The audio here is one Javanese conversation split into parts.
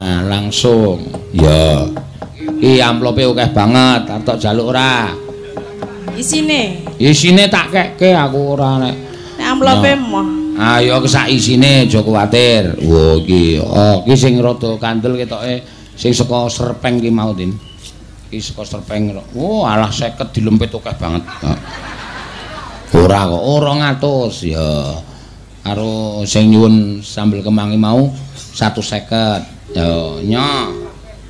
Nah, langsung. Ya. Iki amplope akeh banget, arep jaluk ora? Isine tak kekke aku ora nek. Nek amplope moh. Ayo sak isine aja kuwatir. Wo iki, iki sing rada kandel ketoke sing saka Serpeng ki mau Din. Iki saka Serpeng. Oh, alah 50 dilempit akeh banget. Ora kok 200 ya. Karo sing nyuwun sambel kemangi mau 150. Yo, nyok.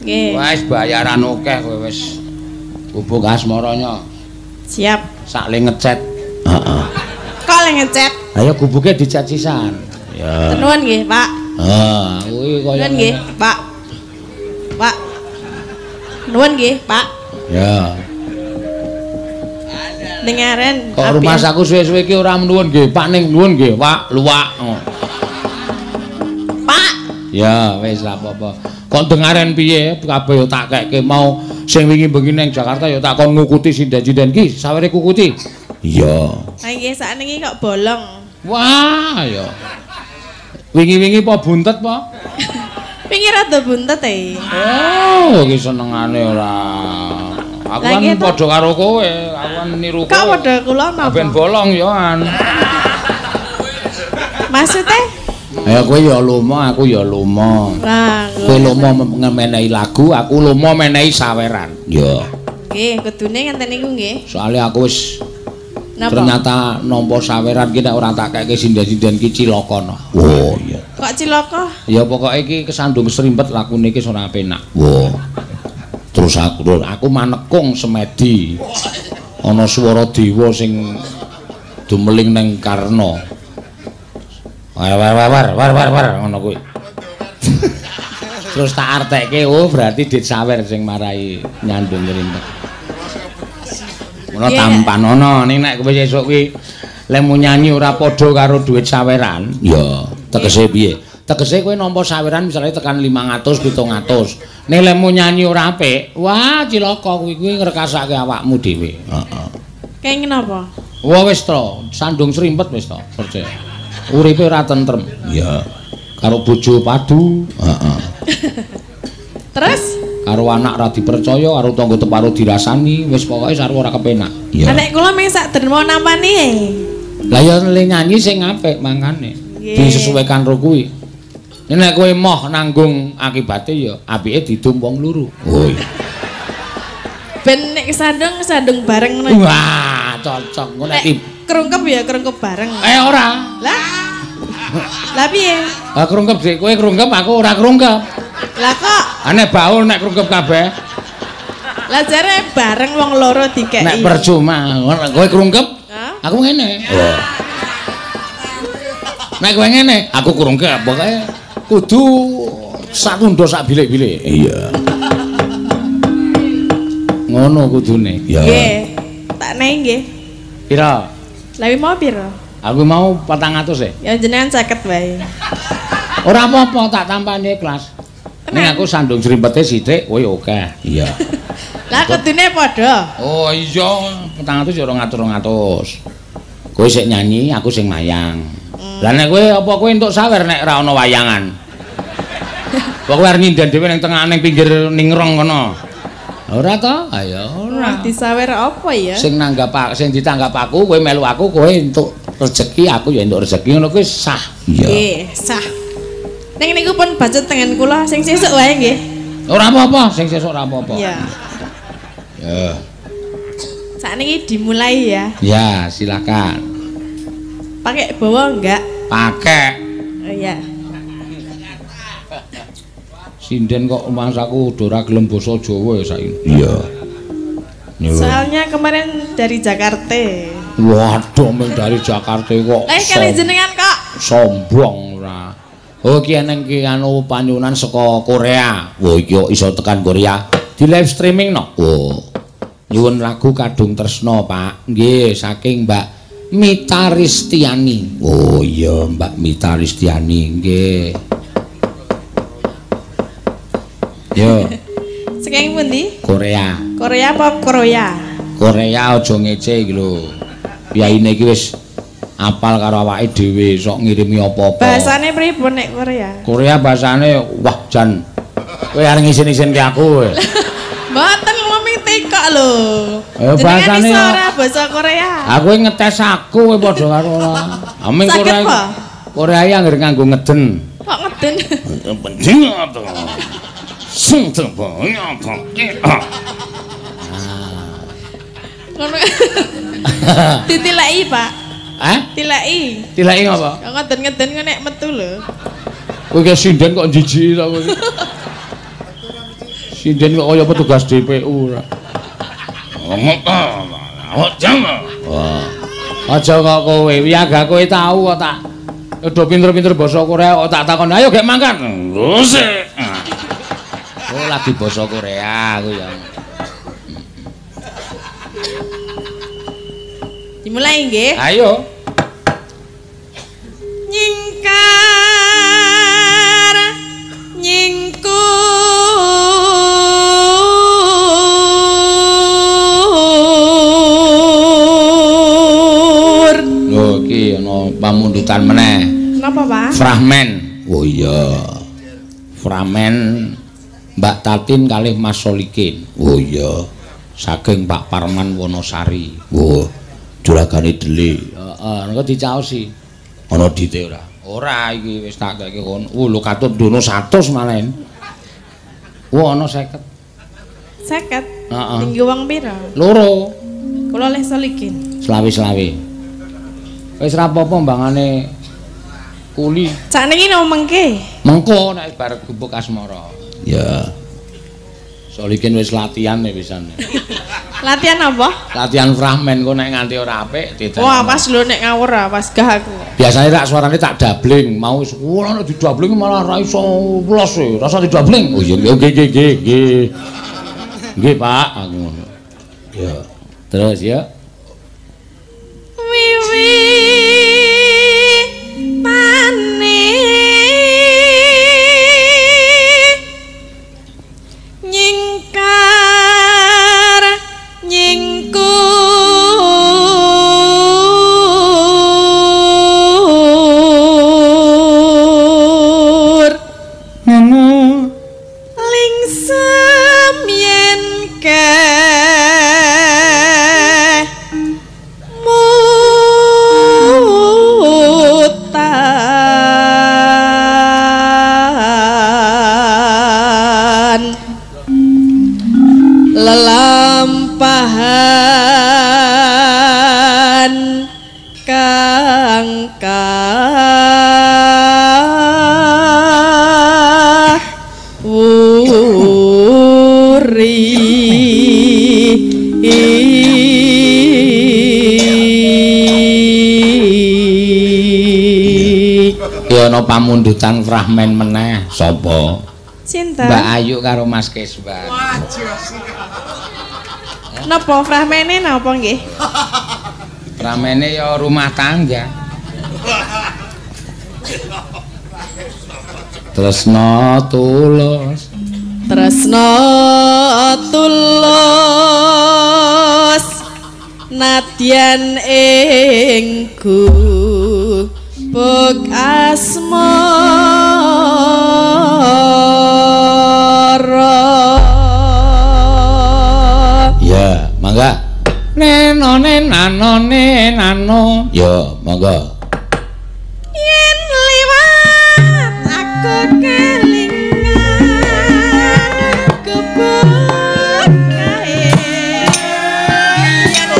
Nggih. Wis bayaran akeh kowe wis bubuk asmara nyok. Siap. Sak le ngecet. Heeh. Kok le ngecet? Ayo gubuke dicat sisan. Ya. Nuwun nggih, Pak. Kuwi kaya nuwun nggih, Pak. Pak. Nuwun nggih, Pak. Ya. Dengaren. Kok rumah saku suwe-suwe iki ora nuwun nggih, Pak ning nuwun nggih, Pak, luwak. Pak. Ya, wis ra apa-apa. Kok dengaren piye? Kabeh yo tak kekke mau sing wingi bengi ning Jakarta yo tak kon ngukuti sinden-sinden ki, sawere kukuti. Iya. Ha nggih sakniki kok bolong. Wah, ya. Wingi-wingi apa buntet apa? Wingi rada buntet e. Oh, iki senengane ora. Aku kan padha karo kowe, aku kan niru kowe. Kok padha kula napa? Ben bolong ya an. Maksudnya? Ya kowe ya lomo, aku ya lomo. Lah, kowe lomo ngemenehi lagu, aku lomo menehi saweran. Ya. Nggih, kudune ngenten niku nggih. Soale aku wis ternyata nampa saweran ki nek ora tak keke sinden-sinden ki cilaka no. Oh iya. Kok cilaka? Ya pokoke iki kesandung serimpet lakune iki ora penak. Wah. Terus aku manekung semedi. Ana swara dewa sing dumeling ning Karna. War ngono kuwi. Terus tak artekke, oh berarti Dit Sawer sing marai nyandung ngrimpet. Ngono tampan ana ning nek kowe sesuk kuwi lemu nyanyi ora padha karo duit saweran. Ya, tegese piye? Tegese kowe nampa saweran misalnya tekan 500 700. Nek lemu nyanyi ora apik, wah cilaka kuwi ngrekasake awakmu dhewe. Heeh. Kenging napa? Wah wis to, sandung serimpet wis to, percaya. Uripe ora tentrem. Iya. Karo bojo padu, heeh. Terus karo anak ra dipercaya, karo tangga teparo dirasani, wis pokoke sarwa ora kepenak. Iya. Nek kula mung sak derma nampani e. Lah ya le nyanyi sing apik mangkane. Disesuaikan karo kuwi. Nek kowe moh nanggung akibate ya apike didum wong loro. Oh iya. Ben nek sandung bareng ngono. Wah, cocok ngono nek kerungkep ya kerungkep bareng. Ora. Lah piye? Lah kerungkep sik kowe kerungkep aku ora kerungkep. Lah kok ane baul nek kerungkep kabeh. Lah jare bareng wong loro dikeki. Nek percuma kowe kerungkep aku ngene. Oh. Nek kowe ngene aku kerungkep pokoke kudu sak tundha sak bilik-bilik. Iya. Ngono kudune. Nggih. Tak neh nggih. Pira? Lah mau pira? Aku mau 400 e. Ya jenengan 50 wae. Ora apa-apa tak tampani ikhlas. Ning aku sandung serimpete sithik, kowe oke. Iya. Lah kudune padha. Oh iya, 400 ya 200. Kowe sik nyanyi, aku sing mayang. Lah nek kowe apa kowe entuk sawer nek ora ana wayangan? Kowe arep nyinden dhewe ning tengah ning pinggir ningrong kono. Ora to? Ayo ora. Disawer apa ya? Sing ditanggap aku, kowe melu aku, kowe entuk rezeki, aku ya entuk rezeki ngono kuwi sah. Nggih, sah. Ning niku pun bacot tengen kula sing sesuk wae nggih. Ora apa-apa, sing sesuk ora apa-apa. Iya. Ya. Sakniki dimulai ya. Ya, silakan. Pakai bawa enggak? Pakai. Oh iya. Sinden kok mangsaku udah ora gelem basa Jawa ya saiki. Iya. Soalnya kemarin dari Jakarta. Waduh, mung dari Jakarta kok. Kali jenengan kok. Sombong ora. Oh, ki eneng ki anu panyunan saka Korea. Wah, iki kok iso tekan Korea. Di live streaming no. Oh. Nyuwun lagu Kadung Tresna, Pak. Nggih, saking Mbak Mita Ristiani. Oh iya, Mbak Mita Ristiani, nggih. Yo. Saking pundi? Korea. Korea apa Korea? Korea aja ngece iki lho. Piyaine iki wis apal karo awake dhewe sok ngirimi apa-apa. Bahasane pripun nek Korea? Korea bahasane wah jan Kowe arep ngisin-isin ke aku kowe. Mboten ngomong tekok lho. Bahasane ora basa Korea. Aku ngetes aku kowe padha karo ora. Aming Korea. Korea anggere nganggo ngeden. Kok ngeden? Penting to. Sing tebanya to. Ngono. Ditileki, Pak. Hah? Tileki. Tileki apa? Kok ngeden-ngeden kok nek metu lho. Kowe ki sinden kok jijik ta kowe. Sinden kok kaya petugas DPU ora. Wah. Aja kok kowe, wiyaga kowe tau kok tak udah pinter-pinter basa Korea kok tak takon ayo gek mangkat. Ngusik. Oh lagi basa Korea aku ya. Dimulai nggih. Ayo. Nyingkar nyingkur. Lho iki ana pamundutan meneh. Napa, Pak? Fragmen. Oh iya. Fragmen Mbak Tatin kalih Mas Solikin. Oh iya. Saking Pak Parman Wonosari. Oh, juragane Dele. Heeh, engko dicaosi. Ana dite ora? Ora iki wis tak keke kon. Lho katut dono 100 malen. Ana 50. 50. Heeh. Tinggi wong pira? Loro. Kula leh Solikin. Selawi-selawi. Wis ra apa-apa mbangane kuli. Sakniki no mengke. Mengko nek bar gubuk asmara. Ya. Solikin wis latihan nek wisane. Latihan apa? Latihan fragmen kok nek nganti ora apik ditenan. Wah, pas lho nek ngawur pas gah aku. Biasane tak suarane tak dabling, mau wis ora nek didabling malah ra iso pulos e, rasa didabling. Oh iya nggih. Nggih, Pak, aku ngono. Ya. Terus ya. Wiwi mane nyingkar nyingkur lingsem yen mutan lelampahan kang Ya ana pamundutan fragmen meneh. Sapa? Sinten? Mbak Ayu karo Mas Kesban. Napa fragmene napa nggih? Fragmene ya rumah tangga. Tresna tulus. Tresna tulus nadyan ing gubuk asmara. Ya, mangga. Nenone nanone nano. Ya, mangga. Yen liwat aku kelingan kebuk kae yen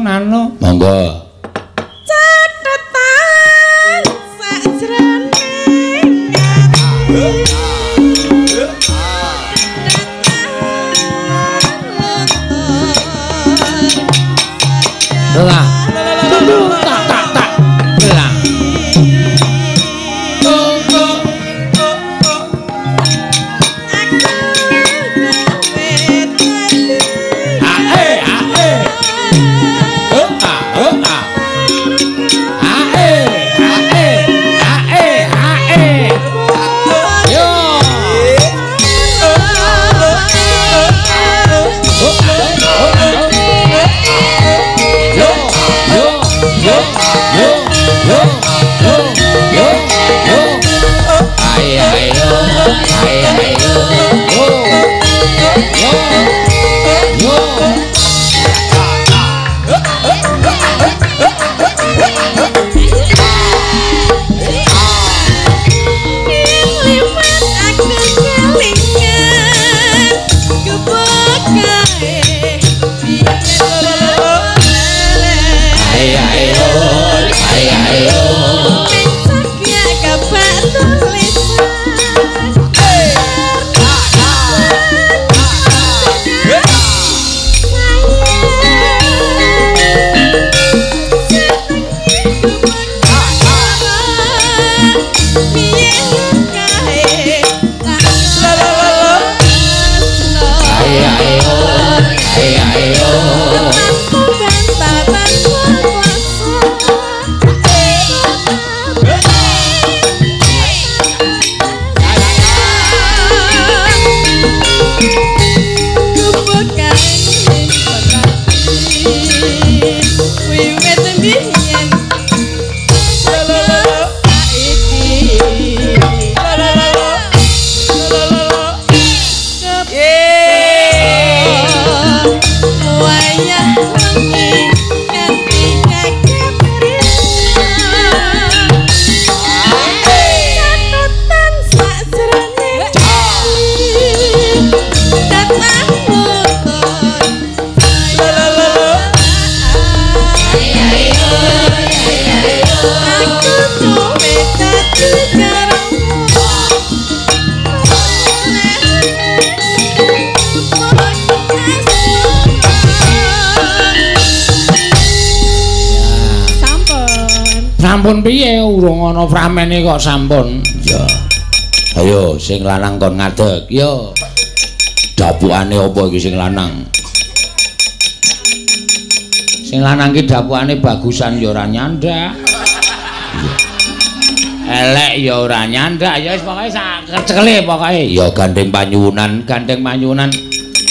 Nano monggo catetan sajroning lah tak bilang sampun piye urung ana pramene kok sampun ya ayo sing lanang kon ngadeg ya dapukane apa iki sing lanang ki dapukane bagusan ya ora nyandak elek ya ora nyandak ya wis pokoke sak kecekele pokoke ya gandeng panyuwunan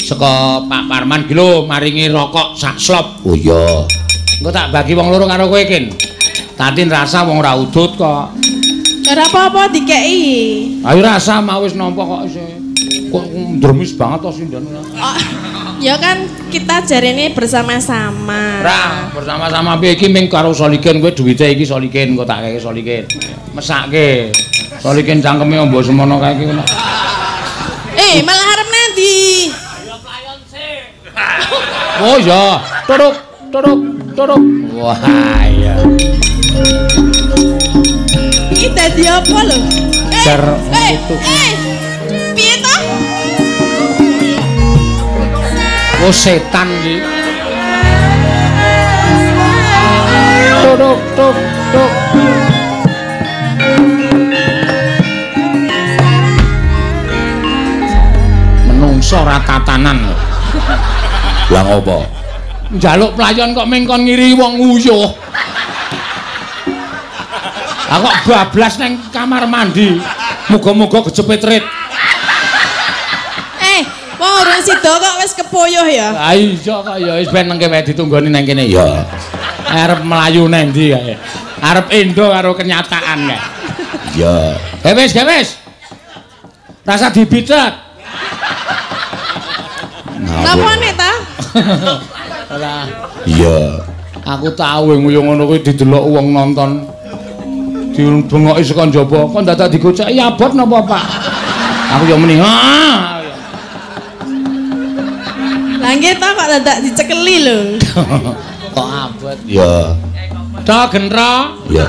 saka Pak Parman ki lho maringi rokok sak slop oh iya engko tak bagi wong loro karo kowe kin Tatin rasa wong ra udut kok. Ora apa-apa dikeki. Ayo rasa mau wis nampa kok kok ndremis banget to sindan. Oh, ya kan kita jarene bersama-sama. Ra, bersama-sama piye iki ming karo Soligen kowe duwite iki Soligen kok tak keke Soligen. Mesake. Soligen cangkeme ombo semono kae iki ngono. Malah arep nanti. Ayo playon sih. Oh ya, turuk. Wah, iya. Iki dadi apa lho? Piye to? Oh setan iki. Turuk. Menungso ra tatanan lho. Lah ngopo? Njaluk playon kok mengkon ngiri wong uyuh. Kok bablas nang kamar mandi. Muga-muga kejepit rit. Wong urung sida kok wis kepoyuh ya. Ha iya kok ya wis ben nengke wae ditunggoni nang kene ya. Arep mlayu nang ndi kae. Arep endo karo kenyataan kae. Ya. Wis. Rasa dibicet. Napane ta? Ora. Iya. Aku tahu nguyu ngono kuwi didelok wong nonton. Dibengok saka njaba, kok dadak digoceki abot napa, Pak? Aku yo muni, "Ah." Lah nggih ta kok dadak dicekeli lho. Kok abot? Ya. Ta gentra? Ya.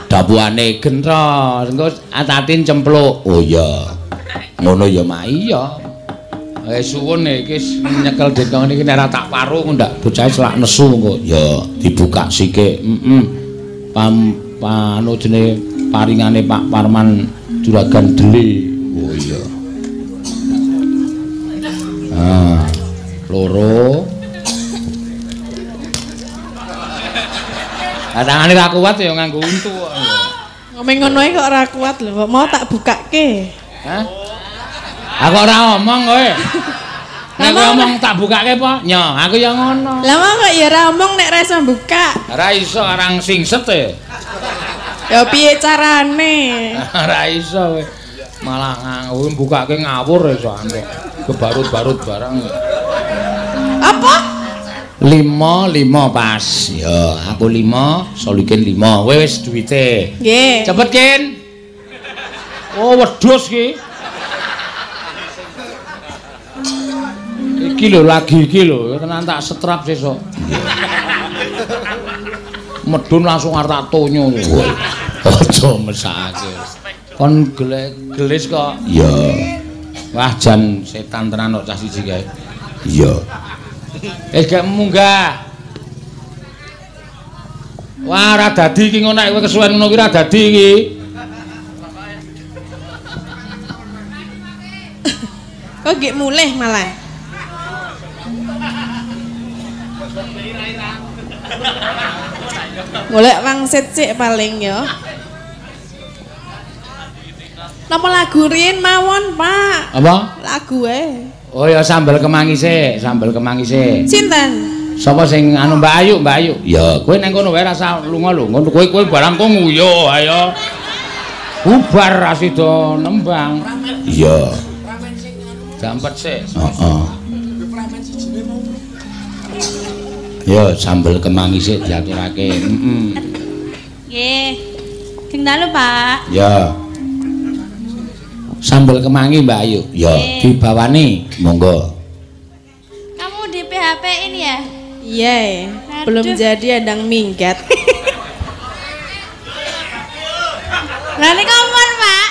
Dapuane gentra. Engko atatin cempluk. Oh iya. Ngono ya mak iya. Suwun iki nyekel dendong niki nek ora tak paru ndak bocahe selak nesu engko. Ya dibuka sikik. Anu jenenge paringane Pak Parman Juragan Deli. Oh iya. Ah, loro. Tangane ra kuat ya nganggo untu kok. Ngomong ngono kok ora kuat lho, kok mau tak bukake. Hah? Aku ora omong kowe. Nek ngomong tak bukake apa? Nyo, aku ya ngono. Lah kok ya ora omong nek ra iso buka. Ora iso arang singset e. Ya piye carane? Ora iso kowe. Malah mbukake ngawur iso antek. Kebarut-barut barang. Apa? 5 pas. Ya, aku 5, Solikin 5. Kowe wis duwite. Nggih. Cepet, Kin. Oh, wedhus ki. Iki lho lagi iki lho, tenan tak setrap sesuk. Medun langsung arep tak tonyo. Aja mesake. Kon gelis kok. Iya. Wah jan setan tenan kok cah siji kae. Iya. Gak munggah. Wah ora dadi iki ngono nek kowe kesuwen ngono kuwi ora dadi iki. Kok gek mulih malah. Golek wangsit sik paling ya. Napa lagu riyen mawon, Pak? Apa? Lagu e. Oh ya sambel kemangi sik, sambel kemangi sik. Sinten? Sapa sing anu Mbak Ayu, Mbak Ayu? Ya, kowe nang kono wae rasa lunga lho. Ngono kowe barang kok nguyu ayo. Bubar asido nembang. Iya. Jampet sik. Heeh. Ya sambel kemangi sik diaturake. Heeh. Nggih. Sing dalu, Pak. Ya. Sambel kemangi Mbak Ayu. Ya, dibawani. Monggo. Kamu di PHP-in ya? Iya. Belum jadi adang minggat. Berani kapan, Pak?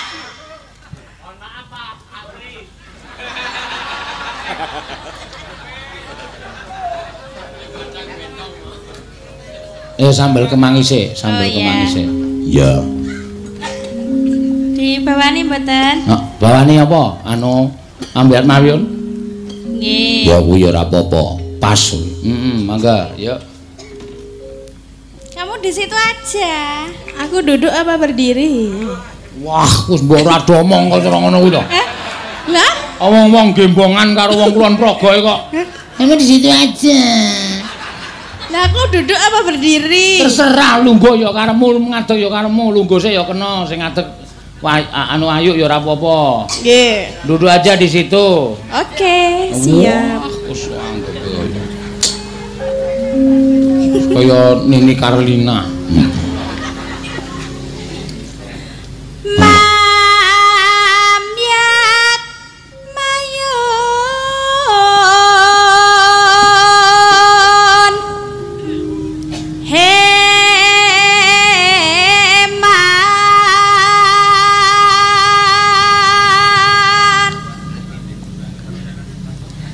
Sambel kemangi sik, sambel kemangi sik. Ya. Dibawani mboten? Bawani apa? Anu ambiat mawon? Nggih. Ya kuwi ora apa-apa. Pas. Mangga, yuk. Kamu di situ aja. Aku duduk apa berdiri? Wah, wis mbok ora domong kok cara ngono kuwi to. Lah? Omong-omong gembongan karo wong kulon progo kok. Kamu di situ aja. Lah aku duduk apa berdiri? Terserah lungguh ya karemu, ngadeg ya karemu, lungguh sik ya kena, sing ngadeg anu ayu ya ora apa-apa. Nggih. Duduk aja di situ. Oke, siap. Wis anggap kaya Nini Carlina. Mamyat mayun heman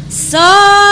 sawarane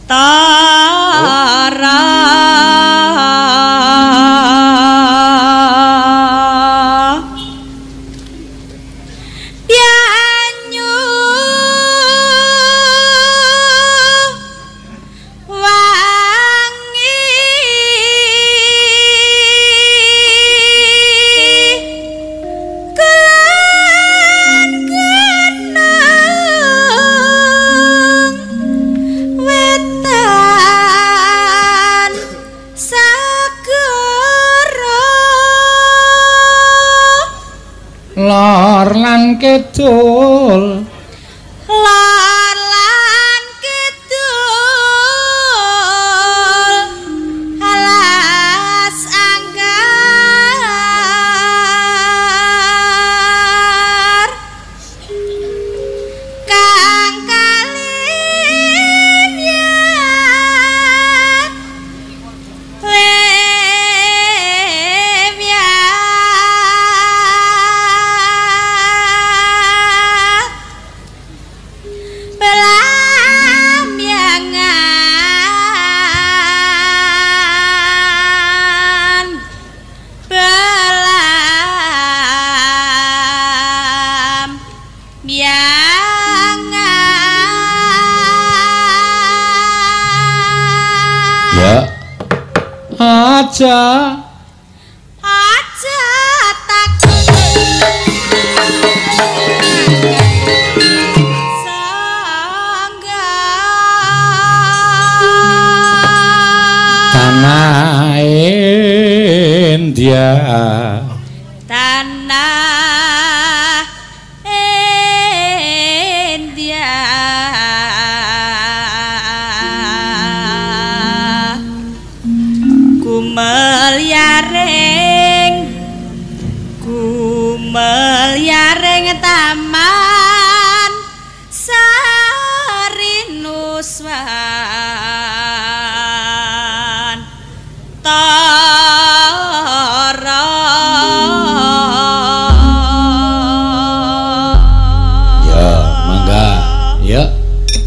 Tara Pianyu wangi kelan kenang wetan sagara lor lan kidul lor lan kidul alas anggar kang kalimyan ya aja takut sangga tanah India tanah India kumeliaring taman Sarinuswan Tara ya mangga ya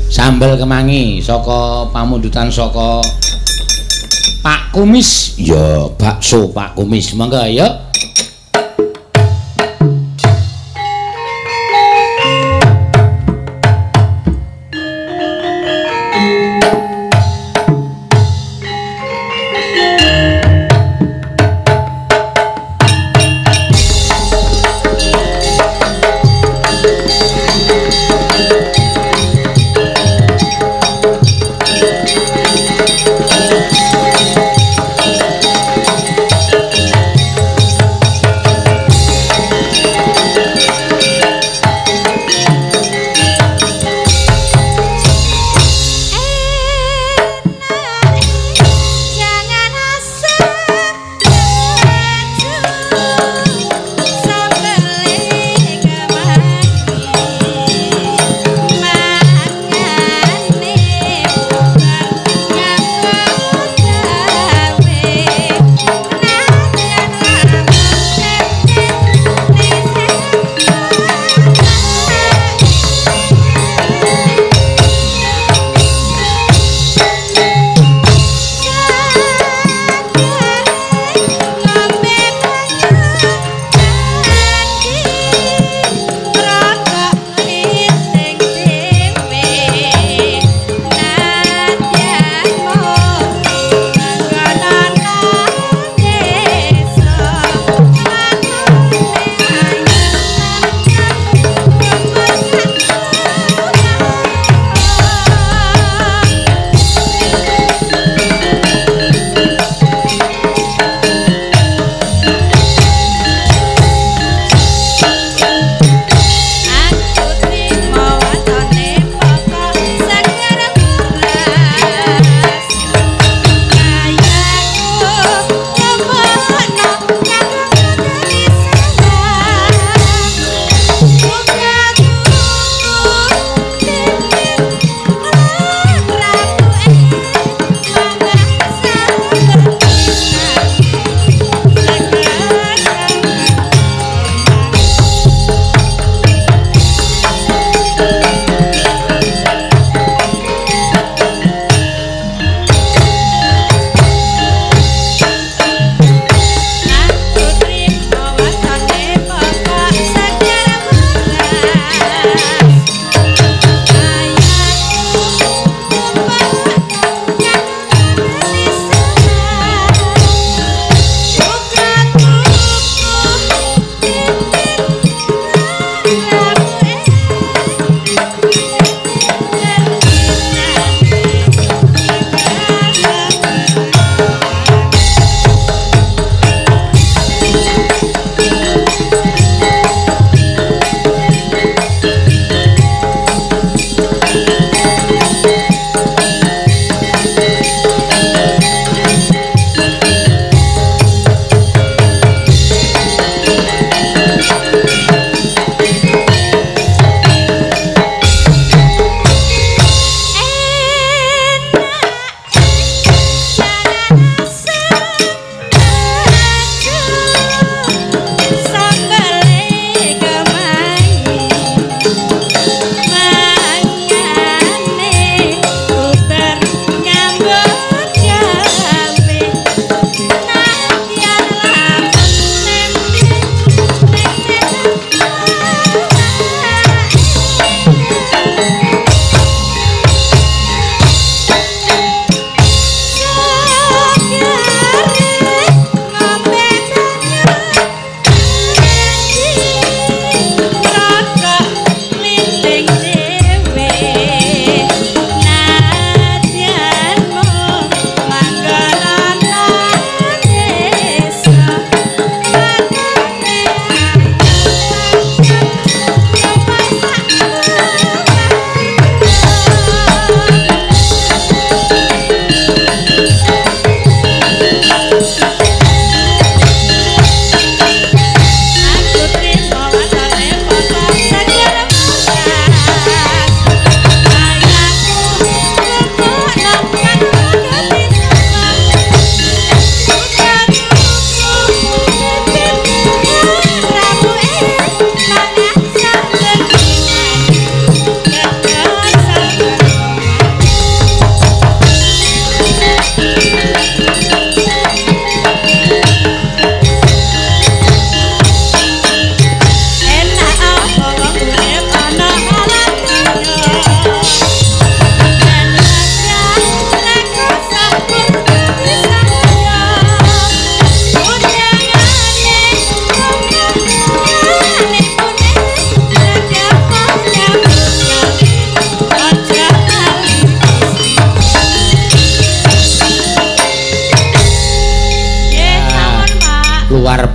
sambel kemangi saka pamundutan saka Pak Kumis ya bakso Pak Kumis mangga ya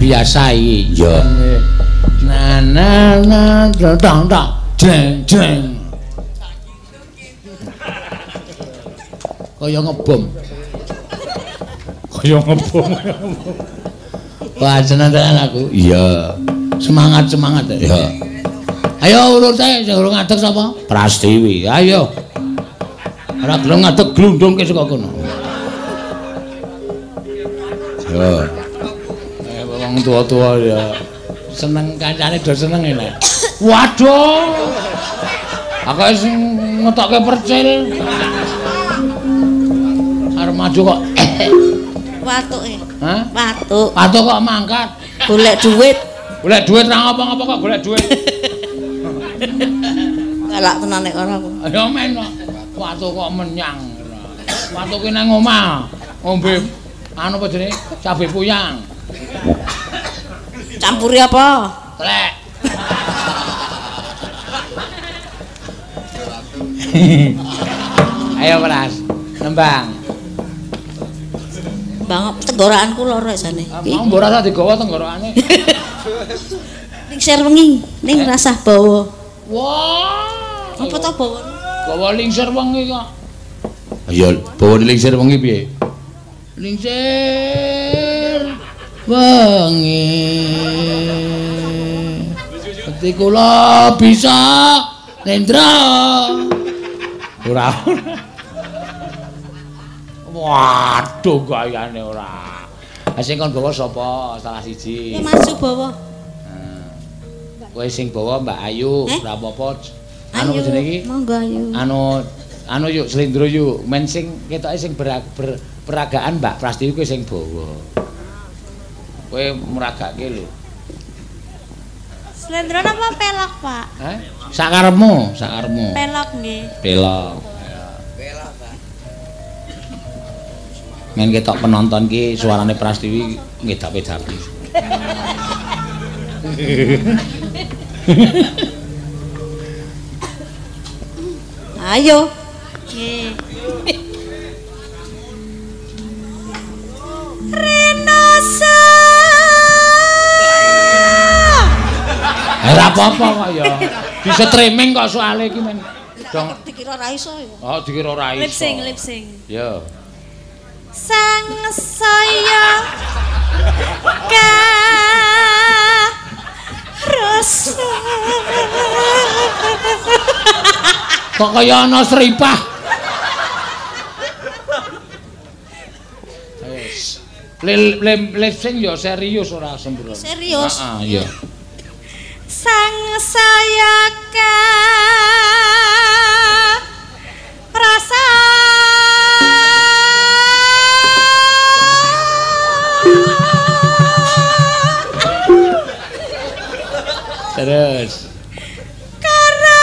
biasa iki. Ya. Na tang tang jeng jeng. Kaya ngebom. Kaya ngebom. Wah, seneng tenan aku. Iya. Semangat ya. Ayo urute sing urung ngadeg sapa? Prastiwi. Ayo. Ora gelem ngadeg glundungke saka kono. Yo. Wong tua-tua ya. Seneng kancane do seneng enak. Waduh. Aku wis ngetokke percil. Arep maju kok. Watuke. Hah? Watuk. Watuk kok mangkat. Golek duit. Golek duit ra ngapa-ngapa kok golek duit. Galak tenan nek ora aku. Ya men kok. Watuk kok menyang. Watuk ki nang omah. Ngombe anu apa jenenge? Cabe puyang. Campuri apa? Klek. Ayo Pras, nembang. Bang tenggorokanku lara jane. Mau mbok rasa digawa tenggorokane. Ning ser wengi, ning rasah bawa. Wah. Apa to bawa? Bawa lingser wengi kok. Ya, bawa lingser wengi piye? Lingser wengi. Ati kula bisa nendra. Ora. Waduh gayane ora. Sing kon bawa sapa? Salah siji. Masuk bawa. Kowe sing bawa Mbak Ayu, ora apa-apa. Anu jenenge iki? Monggo Ayu. Anu yuk slendro yuk. Men sing ketoke sing peragaan Mbak Prastiwi kowe sing bawa. Kowe meragake lho. Slendro napa pelok, Pak? Hah? Sakarepmu. Pelok nggih. Pelok. Men ketok penonton ki suarane Prastiwi ngedap-edapi. Ayo. Nggih. Renosa. Ora apa-apa kok ya. Bisa streaming kok soalé iki men. Dong Dikira ra iso ya. oh dikira ora iso. Lip sync. Yo. Sang saya ka rasa. Kok kaya ana sripah. Wis. Lip sync yo serius ora sembrono. Serius? Heeh, yo. Sang saya ka rasa. Terus. Karena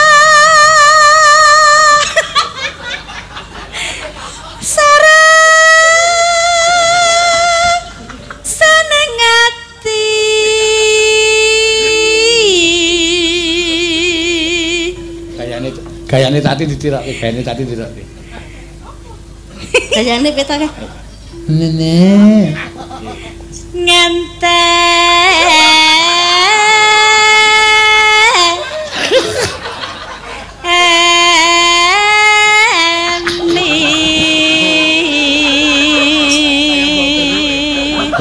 sarang seneng ati. Gayane tadi ditirakke, gayane tadi ditirakke. Gayane petake. Nenek.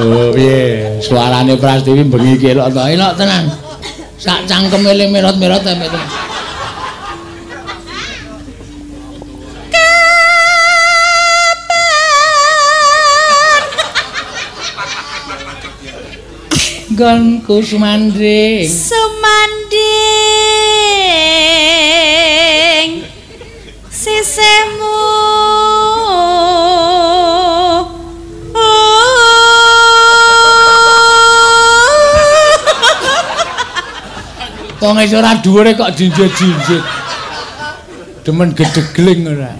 Oh piye, suarane Prastiwi bengi ki elok to. Elok tenan. Sak cangkeme le merot-merot ta mek. Gonku sumandring. Sumanding sisemu. Wong wis ora dhuwure kok jinjit-jinjit. Demen gedegling ora.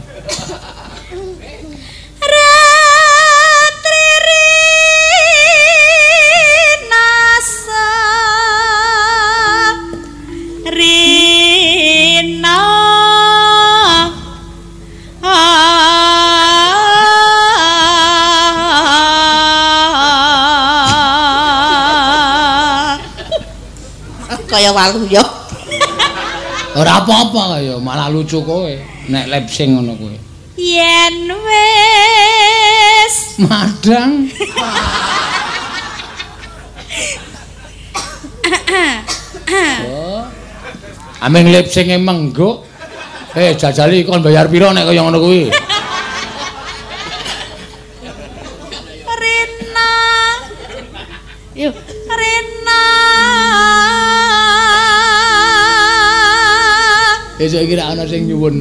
waluya. Ora apa-apa kaya malah lucu kowe nek lip sync ngono kowe. Yen wis Madang. Oh. Ameng lip sync mengguk. Jajali kon bayar piro nek kaya ngono kuwi? Rina. Yo, Rina. Esuk iki ra ana sing nyuwun.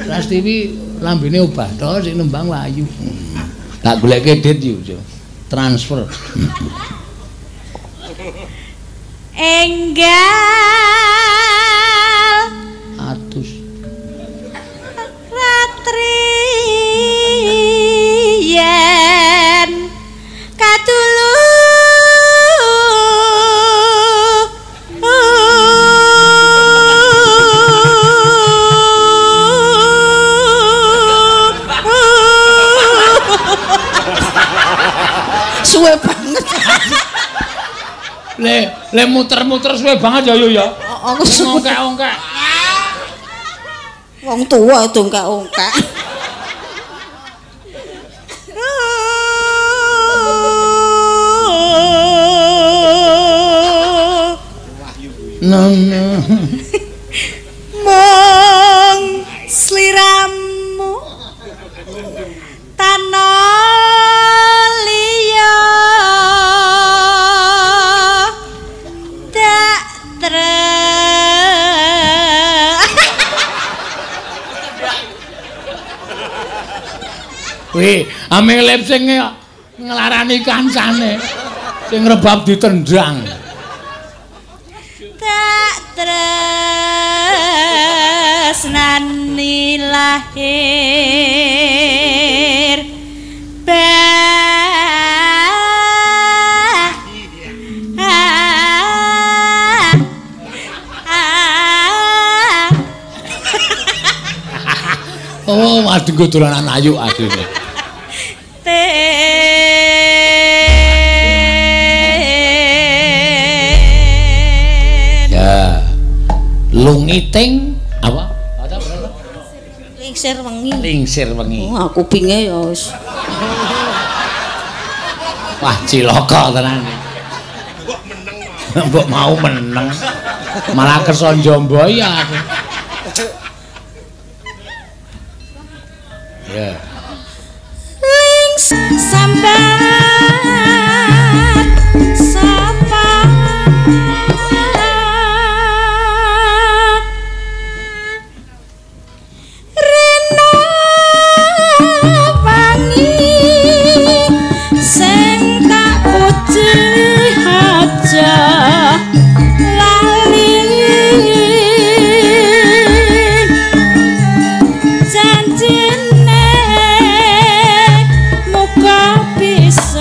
Prastiwi lambene obah to sing nembang Wayu. Tak goleke dit yo, transfer. Enggal Atus. ratri yen kadulu Suwe banget. Le muter-muter suwe banget ya yo ya. Aku Ongkek-ongkek. wong tuwa dongkak-ongkak. Nang. mong sliramu tanah liya dak Wih, ame lip sync nglarani kancane sing rebab ditendang. tak tresnani lahir Oh, waduh nggo dolanan ayu akhirnya. Ya. Lungiting apa? Lingsir wengi. Lingsir wengi. Oh, aku binge ya wis. Wah, cilaka tenan. Mbok mau meneng. Malah kerson jombo ya aku. Ya. Lings sambat sapa Rena wangi sing tak puji aja lali janjine muka bisa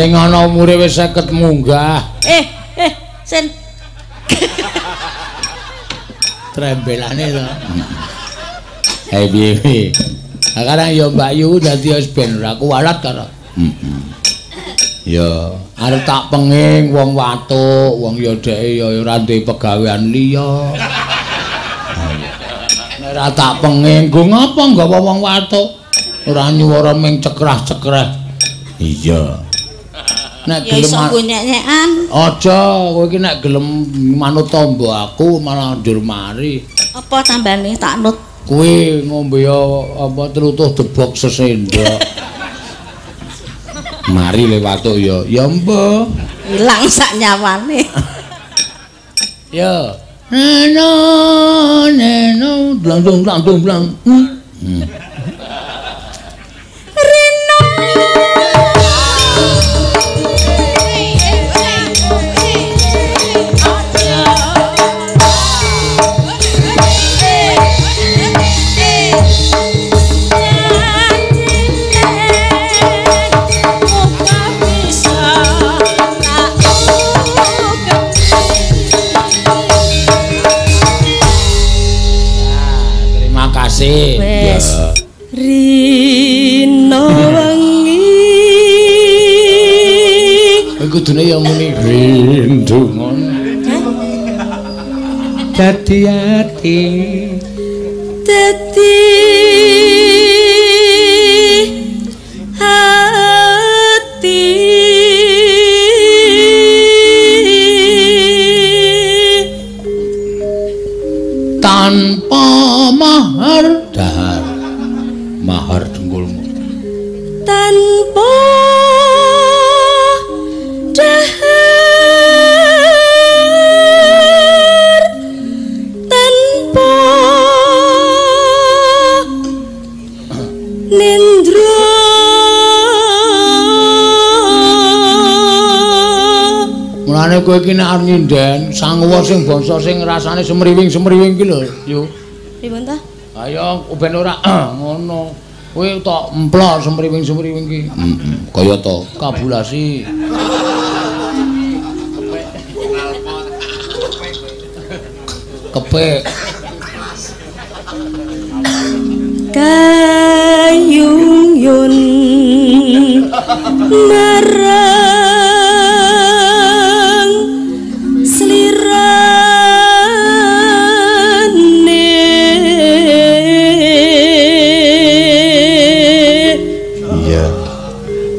Sing ana umure wis 50 munggah. Sen. Trembelane to. Piye. Sekarang ya Mbak Yu dadi wis ben ora kuwalat karo. Ya, arep tak penging wong watuk, wong ya dheke ya ora duwe pegawean liya. Nek ora tak penging, nggo ngapa nggawa wong watuk? Ora nyuwara ming cekrah-cekrah. Iya. Nek Ya gelem iso nyek-nyekan. aja, kowe iki nek gelem manut tamba aku malah ndur mari. Apa tambane tak nut? Kowe ngombe apa tlutuh debok sesendok. Mari lewatuk ya. Ya mbah. Ilang sak nyawane. Ya. Neno, blang. Wes Rino wengi kudune ya muni rindu ngono. Dadi ati tanpa mahar dahar mahar dengkulmu tanpa dahar tanpa nindra mulane kowe iki nek arep nyinden sanguwa sing basa sing rasane semriwing-semriwing iki lho yo pripun ta? ayo ben ora ngono kowe tok emplok semriwing-semriwing iki kaya to kabulasi kepek kayung yun marang slirane iya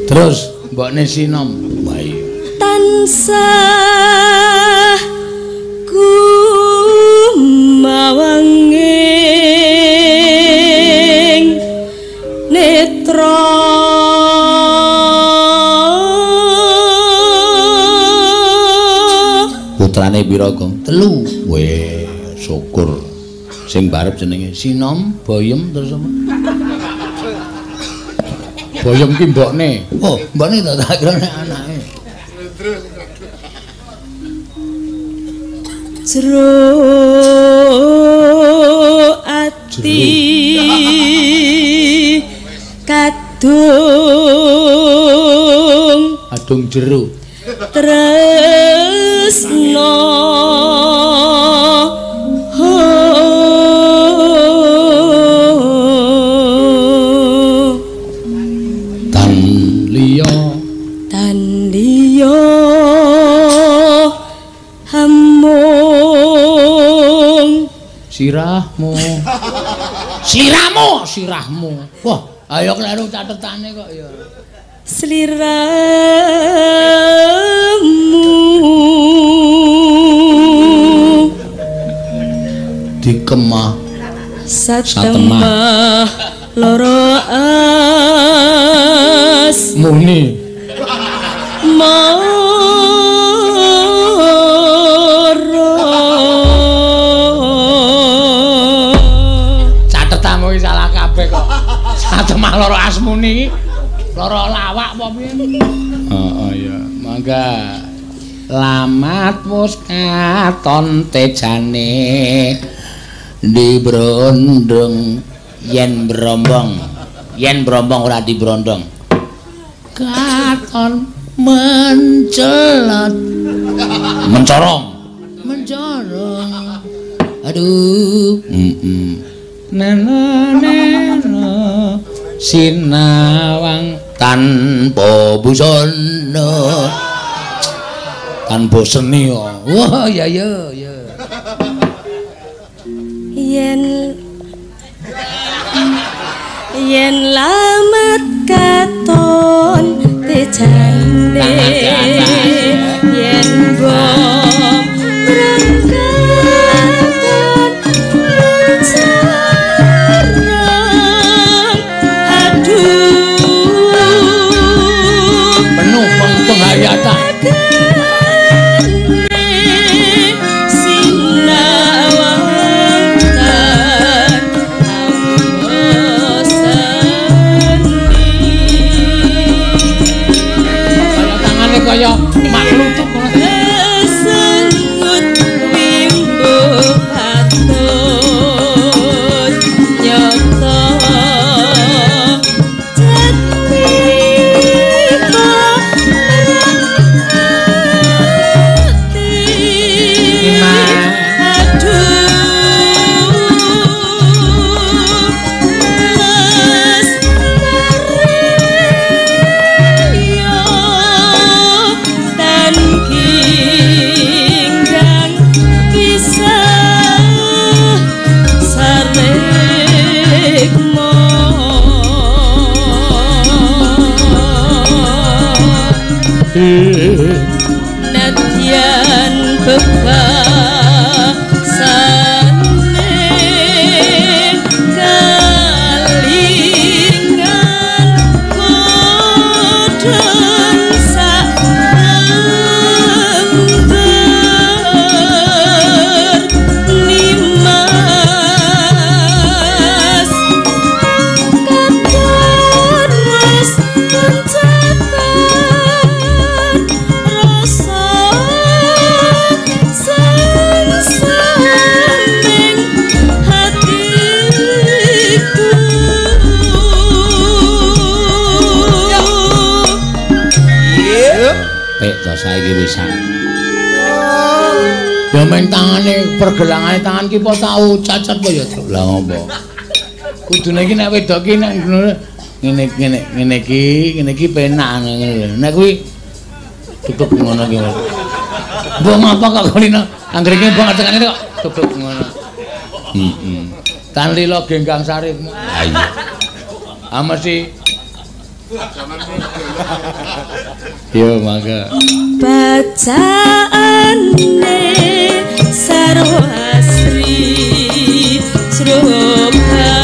terus mbokne sinom bae tansah kumawanging netra putrane pira Gong? 3 weh syukur sing barep jenenge Sinom Boyem terus apa Boyem ki mbokne oh mbokne tak kira nek anake jero ati adung jero tresno tan liya hamung sirahmu wah ayo kleru catetane kok ya sliramu dikemah satemah loro as muni catetanmu iki salah kabeh kok satemah loro as muni loro lawak apa piye iya mangga lamat mus katon tejane di brondong yen brombong ora di brondong katon mencelat mencorong aduh neno sinawang tanpa busana tanpa seni wah ya yen lamet katon tejane yen bom berangkatan sarang aduh penuh penghayatan kaya makhluk sengut wimbo patut nyoto nadyan bebasane kalingan kodon saember nimas katones pencatan rasa sensambing hatiku to saiki wisan ya men tangane pergelangane tangan ki apa tau cacat apa ya lha ngopo kudune iki nek wedok ki nek ngene iki penak ngene nek kuwi tutup ngono ki mbok ngapa kok golina anggere iki mbok ngacekane kok tutup ngono tan lila genggang sari ha iya mesti yo mangga bacaane sarwa asri sroga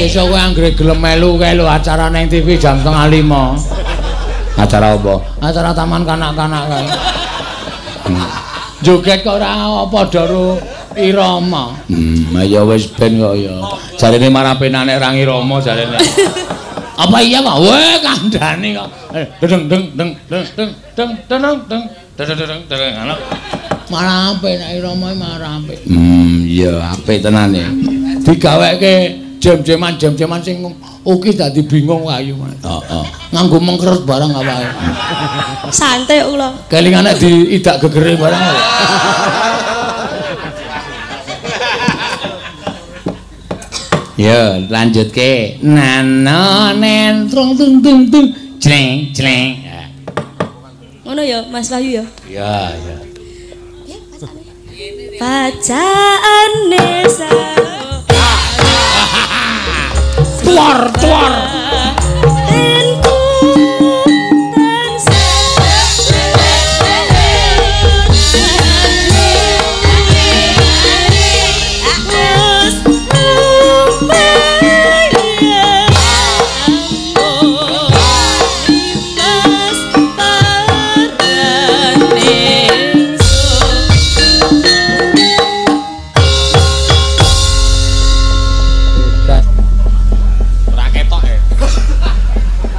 Esuk kowe anggere gelem melu kae lho acara ning TV jam 4:30. Acara apa? Acara taman kanak-kanak kae. Joget kok ora padha karo irama. Ya wis ben kok ya. Jarene marapenane ra irama jarene. Apa iya kok? Weh kandhane kok. Deng deng deng deng deng deng deng deng deng deng ana. Marape nek irama marape. Iya apik tenane. Digaweke jam-jaman sing uki dadi bingung ayu. Heeh. Nganggo mengkeret barang awake. Santai kula. Kelingane diidak gegere barang. Ya, lanjutke. Nano nentrong tung tung tung cleng cleng. Ngono ya, Mas Wahyu ya. Iya, iya. Bacaane Tuar tuar.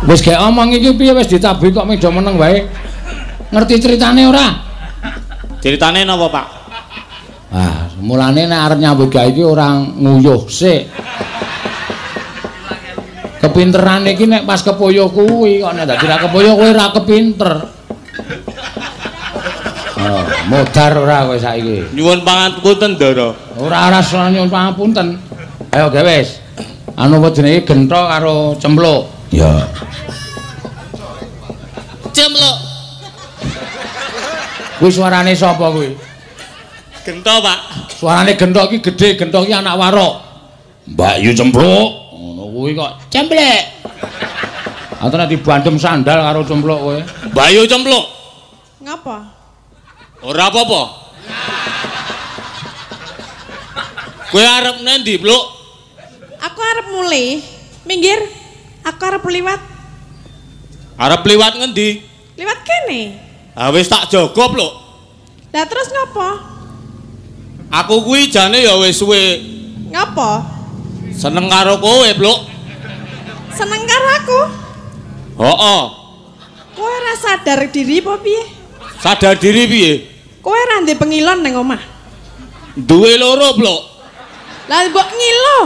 Wis gek omong iki piye wis ditabuhi kok meja meneng wae. Ngerti ceritane ora? Ceritane napa, Pak? Ah, mulane nek arep nyambut gawe iki ora nguyuh sik. Kepinteran iki nek pas kepoyo kuwi kok nek dadi ra kepoyo kowe ora kepinter. Oh, modar ora kowe saiki. Nyuwun pangapunten, Ndara. Ora nyuwun pangapunten. Ayo gawe wis. Anu apa jenenge gentho karo cempluk. Ya. Cempluk. Kuwi suarane sapa kuwi? Gentho, Pak. Suarane gentho iki gedhe, gentho iki anak warok. Mbak Yu cempluk. Ngono kuwi kok cemplek. Atene dibandem sandal karo cempluk kowe. Mbak Yu cempluk. Ngapa? Ora apa-apa. Kowe arep nendi, Pluk? Aku arep mulai. Minggir. Aku arep liwat. Arep liwat ngendi? Liwat kene. Ah wis tak jaga, Pluk. Lah terus ngapa? Aku kuwi jane ya wis suwe Ngapa? seneng karo kowe, Pluk. Seneng karo aku? Heeh. Kowe ora sadar diri apa piye? Sadar diri piye? Kowe ora ndek pengilon nang omah. Duwe loro, Pluk. Lah mbok ngilo.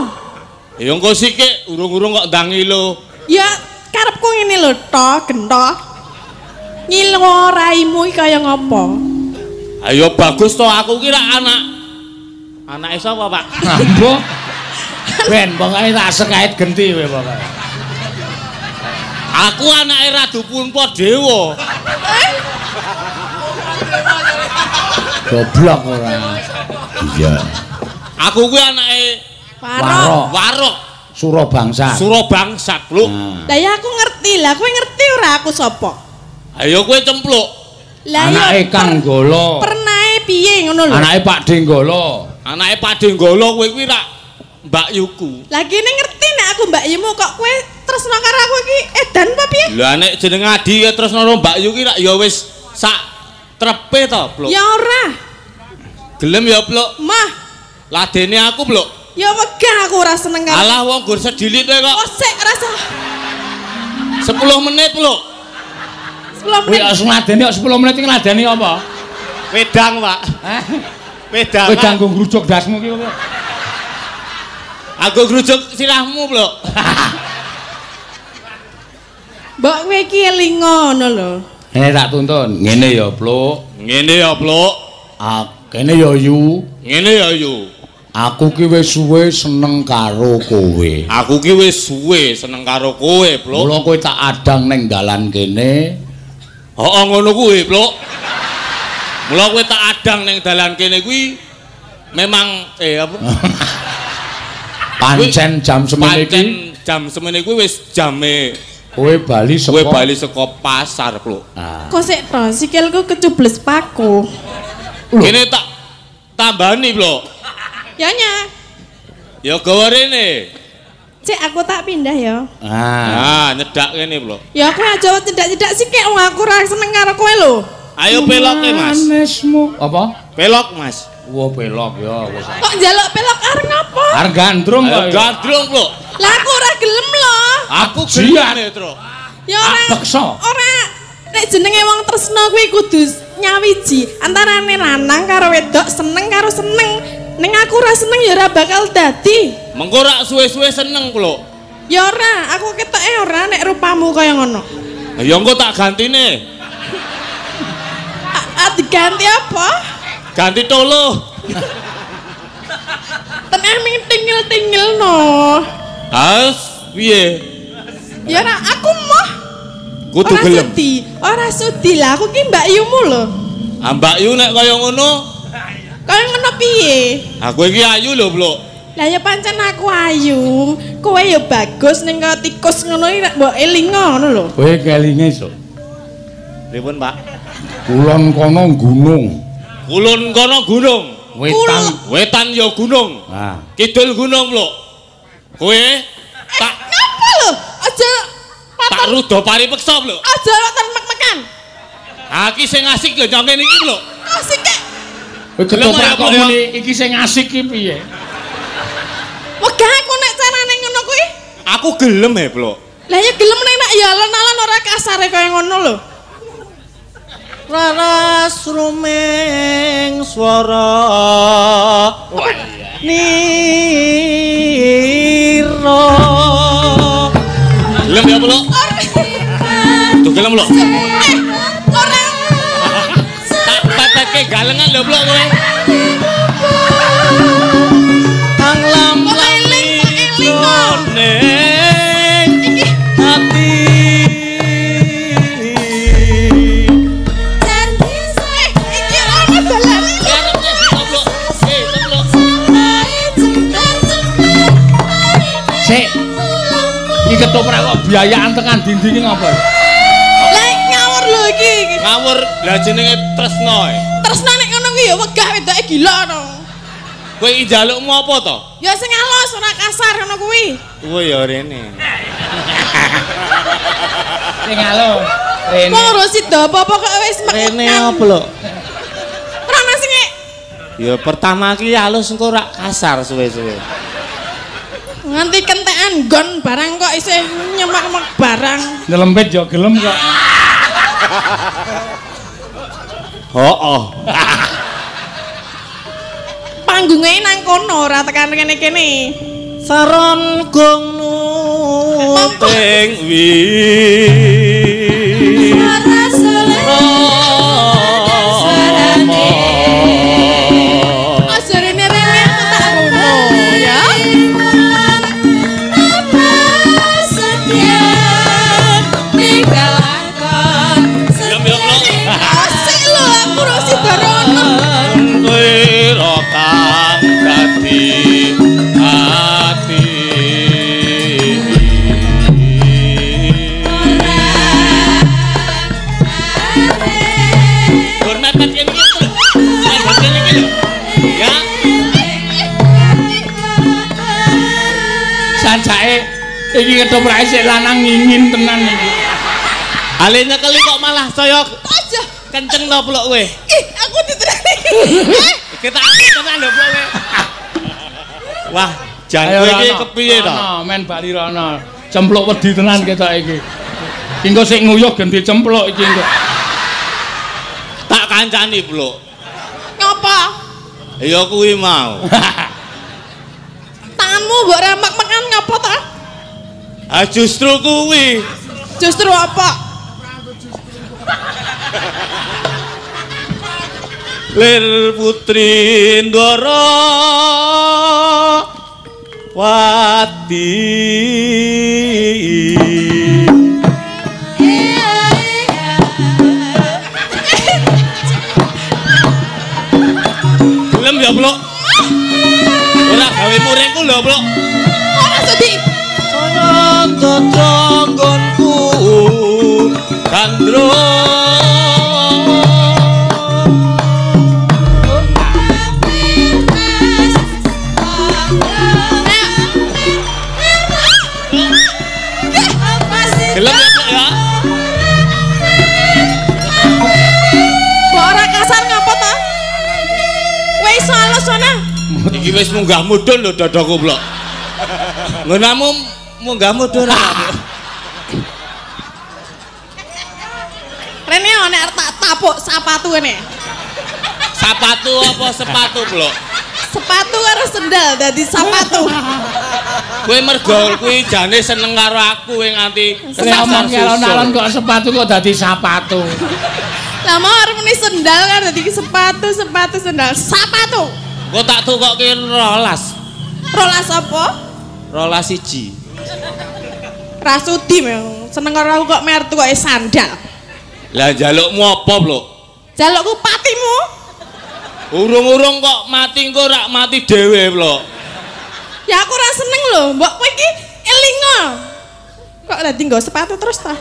Ya engko sikik urung-urung kok ndang ngilo. Ya karepku ngene lho, tok gentho. Ngilo raimu iki kaya ngopo? Ayo bagus to aku ki rak anake sapa, Pak? Ambo. Ben pokoke tak sekait genti kowe pokoke. Aku anake Ratu Punpa Dewa. Goblok ora. Iya. Aku kuwi anake Warok. Surabangsa. Surabangsa, Pluk. Lah ya aku ngerti lah, kowe ngerti ora aku sapa? Ayo kowe cempluk. Lah Anake Kang Golo. Pernae piye ngono lho? Anake Pak Denggolo. Anake Pak Denggolo kowe kuwi rak Mbak Yuku. Lah kene ngerti nek aku Mbak Yumu kok kowe tresno karo aku iki edan apa piye? Lah nek jeneng Adi ya tresno karo Mbak Yuki rak ya wis sak trepe to, Pluk. Ya ora. Gelem ya, Pluk. Mah, Ladene aku, Pluk. ya wegah aku ora seneng karo. Alah wong gur sedilit kok. Oh sik rasa 10 menit, Pluk. 10 Kuwi menit. langsung ladeni kok 10 menit iki ladeni apa? Wedang, Pak. Hah? Wedang. Kowe ganggu ngrujuk dasmu ki kowe. Aku ngrujuk sirahmu, Pluk. Mbok kowe iki eling ngono lho. Ini tak tuntun. Ngene ya, Pluk. Ngene ya, Pluk. Kene ya Yu. Ngene ya, Yu. Aku ki wis suwe seneng karo kowe. Aku ki wis suwe seneng karo kowe, Pluk. Mula kowe tak adang ning dalan kene. Heeh, ngono kuwi, Pluk. Mula kowe tak adang ning dalan kene kuwi memang apa? Pancen jam semene iki. Pancen jam semene kuwi wis jame Kowe bali kowe saka bali saka pasar, Pluk. Kok sik to sikilku kecubles paku. Kene tak tambani, Pluk. Ya nya. Ya gawa rene. Cek aku tak pindah ya. Nyedak kene lho. Ya aku aja cedak-cedak sithik wong aku ora seneng karo kowe lho. Ayo peloke, Mas. Manesmu. Apa? Pelok, Mas. Wah, pelok ya wis. Kok njaluk pelok areng apa? Arep gandrung kok. Gandrung, lho. Lah aku ora gelem lho. Aku gelem, Tro. Ya ora. Beksa. Ora nek jenenge wong tresno kuwi kudu nyawiji antarane lanang karo wedok, seneng karo seneng. Ning aku ora seneng ya ora bakal dadi. Mengko rak suwe-suwe seneng lho. Ya ora, aku ketoke ora nek rupamu kaya ngono. Lah ya engko tak gantine. Diganti apa? Ganti tolo. Tenan ming tingil-tingil no. Has, piye? Ya ora aku mah. Kudu gelem. Ora sudi lah, aku ki Mbak Yumu lho. Ah Mbak Yu nek kaya ngono, kaya ngono piye? aku iki ayu lho, Blok. Lah ya pancen aku ayu. Kowe ya bagus ning kaya tikus ngono iki nek mbok elinga ngono lho. Kowe kelinge iso. Pripun, Pak? Kulon kono gunung. Kulon kono gunung. Wetan ya gunung. Nah, Kidul gunung, Blok. Kowe tak Napa lho? Aja tak rudo pari peksa, Blok. aja loten mek-mekan. Aki sing asik lho nyong kene iki, Blok. Asik kek. kowe ketoprak kok muni iki sing asik iki piye? Wegah aku nek carane ngono kuwi. Aku gelem he, Blok. Lah ya gelem nek ya alon-alon ora kasare kaya ngono lho. Raras rumeng swara niro. Gelem ya, Blok? Tuh gelem, Blok. Ora. Tak patake galengan lho, Blok kowe. Kang lam-lam neng ati. Iki ana dalane. Sik. Iki ketoprak kok biayaan tekan dinding iki ngapa? Lah ngawur lho iki. Ngawur, lah jenenge tresno e. Tresno nek ngono kuwi ya wegah wedoke gila no. Kowe iki njalukmu apa to? Ya sing alus ora kasar ngono kuwi. Kowe ya rene. Sing alus. Rene. Ngurusi apa-apa kok wis Rene apa lho? Ora ana sing Ya pertama ki halus engko rak kasar suwe-suwe. nganti kentekan gon barang kok isih nyemak-mek barang. Nyelempit yo gelem kok. Hooh. Panggunge nang kono ora tekan kene-kene. Saron gong nuting wi. Ajarene rene tak ngono ya. Asik lho aku rosi barono. Kowe kang dadi ati. Hormat kene iki. Hormat kene iki lho. Ya. Sanjake iki ketoprake sik lanang ngingin tenan iki. Ale nyekeli kok malah saya Aja. kenceng to plok kowe. Ih, aku diterani. Kita tenan lho plok kowe. Wah, jan kowe iki kepiye to? Men bali rono. Cempluk wedi tenan ketok iki. Engko sik nguyuh ganti cempluk iki engko. Tak kancani plok. Ngapa? Ya kuwi mau. Tanganmu mbok remek-mekan ngapa ta? Ah justru kuwi. Justru apa? Lir putri Ndara Wati. Gelem ya, Blok? Ora gawe muringku lho, Blok. Ora sudi. Saya coconggonku Kandro. iki wis munggah mudhun lho dadaku blok. Nggonamu munggah mudhun apa? Rene ana arep tak tapuk sepatu kene. Sepatu apa sepatu blok? Sepatu karo sendal dadi sepatu. Kowe mergo kuwi jane seneng karo aku kowe nganti Ngomong alon-alon kok sepatu kok dadi sepatu. Lah mau arep muni sendal kan dadi sepatu sendal sepatu. Kok tak tukokke 12. Rolas apa? 12 siji. Rasudi memang seneng karo aku kok mertu kok sandal. Lah njalukmu apa, Blok? Jalukku patimu. Urung-urung kok mati engko rak mati dhewe, Blok. Ya aku ora seneng lho, mbok kowe iki elingo. Kok dadi nggo sepatu terus ta?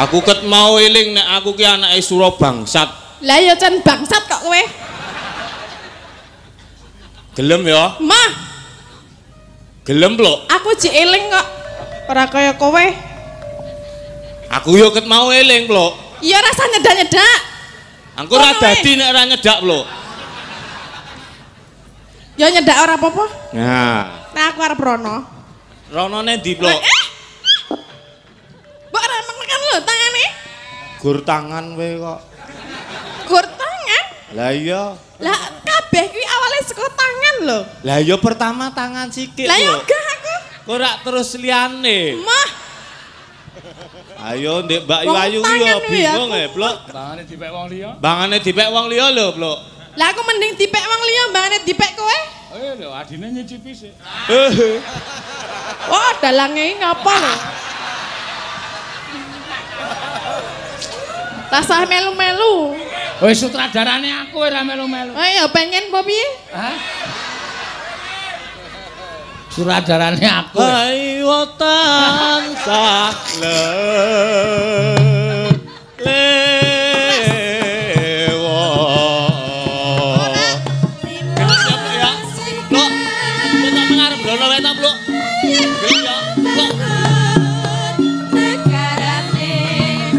Aku ket mau eling nek aku ki anake Surabangsat. Lah ya jan bangsat kok kowe. Gelem ya? Mah, Gelem, Blok. aku jek eling kok. Ora kaya kowe. Aku yo ket mau eling, Blok. Iya rasa nyedak-nyedak. Angko ora dadi nek ora nyedak, Blok. Ya nyedak ora apa-apa. Nah, Nah aku arep rono. ronone ndi, Blok? Mbok ora menekan lho tangane. Gur tangan kowe kok. Gur tangan. Lah iya. Lah kabeh kuwi awale saka tangan lho. Lah iya pertama tangan sikik, Lah ya Blok. enggak aku. Kok ora terus liyane? Mah, Ayo Ndek Mbak Wong Ayu tangan yo kuwi bingung aku. Blok. Bangane dipek wong liya. Bangane dipek wong liya lho, Blok. lah aku mending dipek wong liya mbane dipek kowe. Oh iya lho, adine nyicipi sik. Wah, dalange iki ngapa lho? Tasah melu-melu. Wis sutradarane aku ora melu-melu. Oh ya pengen apa piye? Hah? Sutradarane aku. Ayo tansah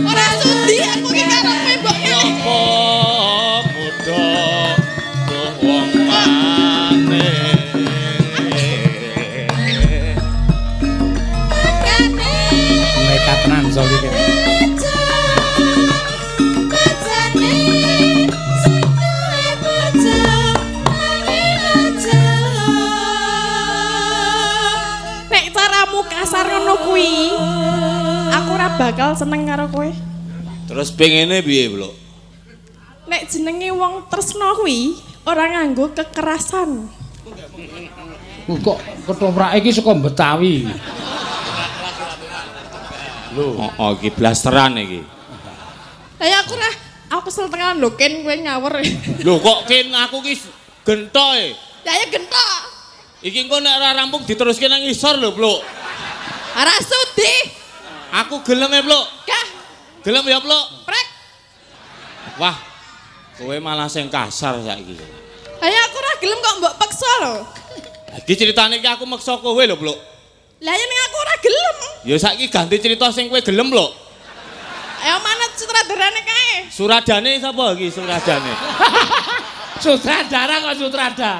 Ora sudi aku ki karo kowe mbok Nekat tenan Zoli iki. nek caramu kasar ngono kuwi, aku ora bakal seneng karo kowe. Terus pengene piye, Blok? Nek jenenge wong tresno kuwi ora nganggo kekerasan. Kok ketoprak iki saka Betawi. Lho, Oh, iki blasteran iki. Lah ya aku kesel tenan lho Ken kowe ngawur. Lho kok kin aku ki gentoke. Ya ya gentok. Iki engko nek ora rampung diteruske nang ngisor lho, Blok. Ora sudi. Aku gelem ya, Blok. Kah, Gelem ya, Blok. prek. Wah. Kowe malah sing kasar saiki. Lah ya aku ora gelem kok mbok peksa lho. Iki ceritane iki aku maksa kowe lho, Blok. Lah ya ning aku ora gelem. Ya saiki ganti cerita sing kowe gelem, Blok. Ayo mana sutradarane kae? Suradane sapa iki suradane? sutradara kok sutrada.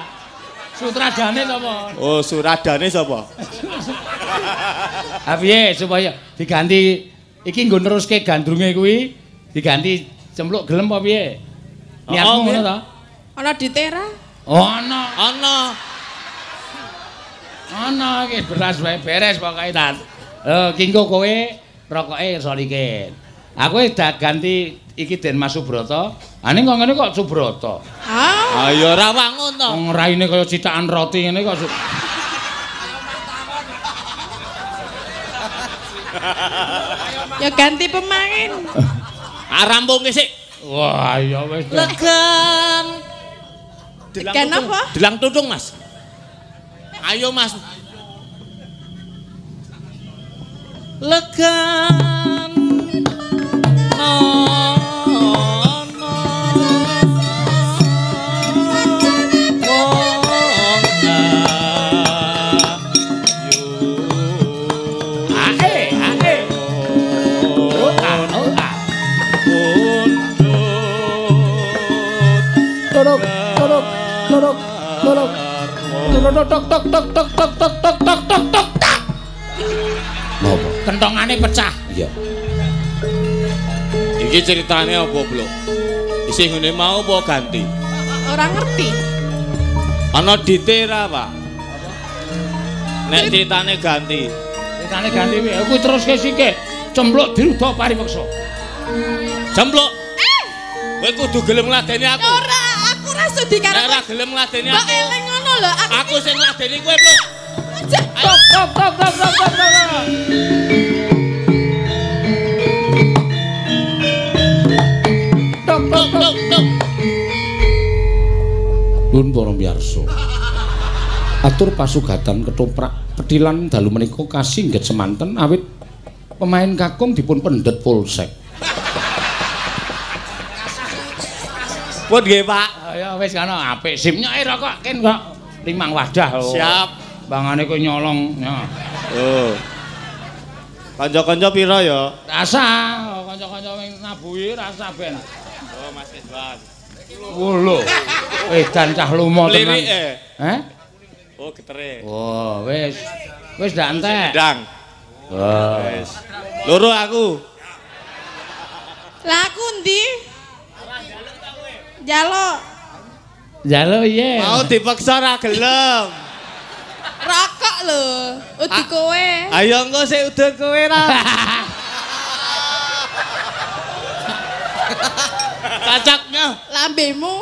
Sutradane sapa? Oh, suradane sapa? Ah piye supaya diganti iki nggo neruske gandrunge kuwi diganti cempluk gelem apa piye? Niatmu ngono ta? Ana ditera. Ono. Ana. Iki beras wae beres pokoke ta. Ki engko kowe rokoke solikin. Aku dak ganti iki Den Mas Subrata. Ah ning kok ngene kok Subrata. Ah, Ya ora wangun to. Wong raine kaya citakan roti ngene kok. ya ganti pemain. Rampung sik. Wah, ya wis. Legan. Legan apa? Delang tutung, Mas. Ayo, Mas. Legan. tok tok tok tok tok tok tok tok tok tak. Napa? Kentongane pecah. Iya. Iki ceritane apa, Blok? Isih ngene mau apa ganti? Ora ngerti. Ana ditera, Pak. Nek ceritane ganti. Ceritane ganti kuwi aku terus ke sike. Cempluk dirudha paripeksa. Cempluk. Kowe kudu gelem ngladeni aku. Ora, aku ra sudi karo. Nek ora gelem ngladeni Kok aku. eling ngono lho, Aku sing ngladeni kowe, Blok. Tok tok tok tok tok tok. Tok tok tok tok. Nun para miyarsa. Atur pasugatan ketoprak petilan dalu menika kasingget semanten awit pemain kakung dipun pendet polsek. Pun nggih, Pak. Ya wis kana apik simnya rokok ken kok 5 wadah. Siap. Bangane kok nyolong. Ya. Oh. Kanca-kanca pira ya? Rasa kanca-kanca wing nabuhi rasa ben. Oh, Mas Ridwan. Lho. Edan cah lumo tenan. Lirike. Heh? Oh, getere. Oh, wis. Wis dak entek. Ndang. Oh. Wis. Loro aku. Lah aku ndi? Jaluk. Jaluk iya. Mau dipaksa ora gelem. Rokok lho, udi kowe. Ayo engko sik udut kowe ra. Kacaknya. Lambemu.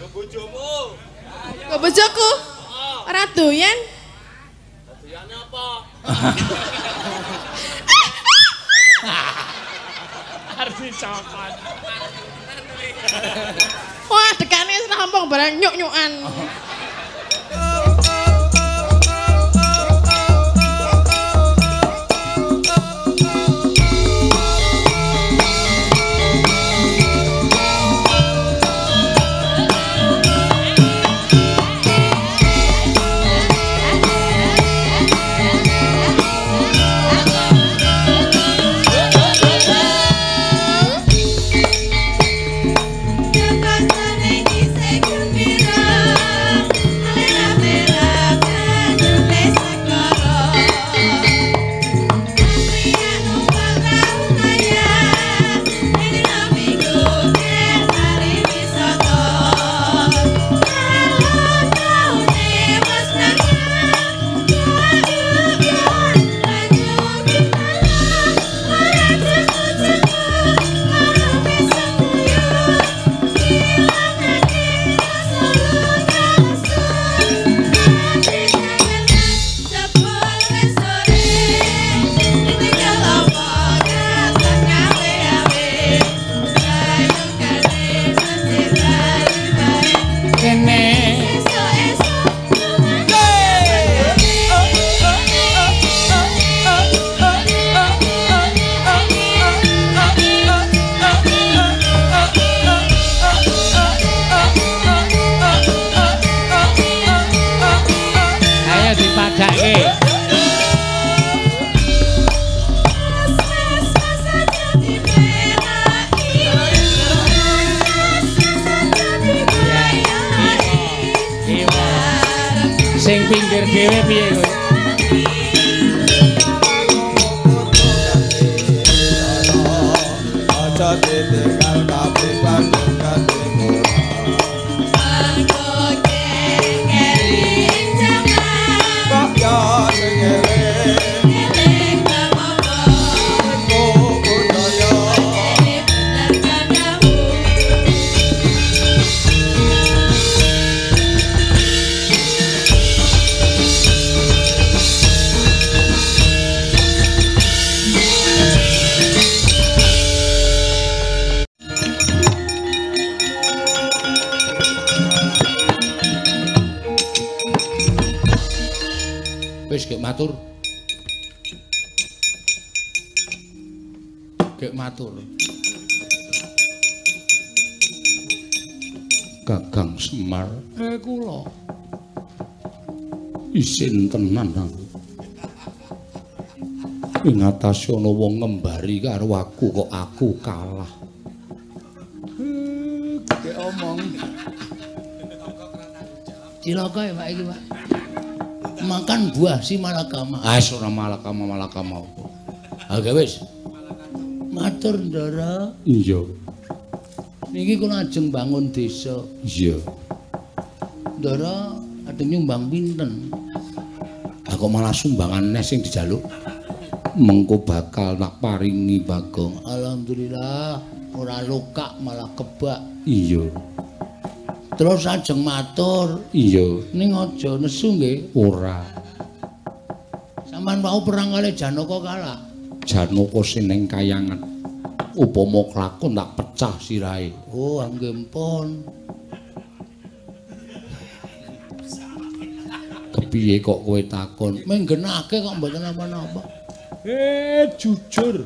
Bojomu. Kok bojoku? Ora doyan. Doyane apa? Arti cokot. Wah, dekane wis rampung barang nyuk-nyukan. Sing pinggir dhewe piye kowe? Aja ditinggal kabeh bandung katemu. Aku kengeri jaman. Kok yo sing eling Eling apa-apa. kok budaya. Eling bener padamu. Wis gek matur. Gek matur. Kakang Semar, kula. Isin tenan aku. Ing atase ana wong ngembari karo aku kok aku kalah. Gek omong. Cilaka ya Pak iki, Pak. Makan buah si malakama. Ah, ora malakama apa. Aga wis. Matur Ndara. Iya. Niki kula ajeng bangun desa. Iya. Ndara ajeng nyumbang pinten? Aku malah sumbangan nes sing dijaluk. Mengko bakal tak paringi Bagong. Alhamdulillah ora luka malah kebak. Iya. Terus ajeng matur. Iya. Ning aja nesu nggih. Ora. Sampeyan mau perang kali Janaka kalah. Janaka sineng kayangan. Upama klakon tak pecah sirahe. Oh, nggih pun. Kepiye kok kowe takon? Menggenake kok mboten apa-apa. Jujur.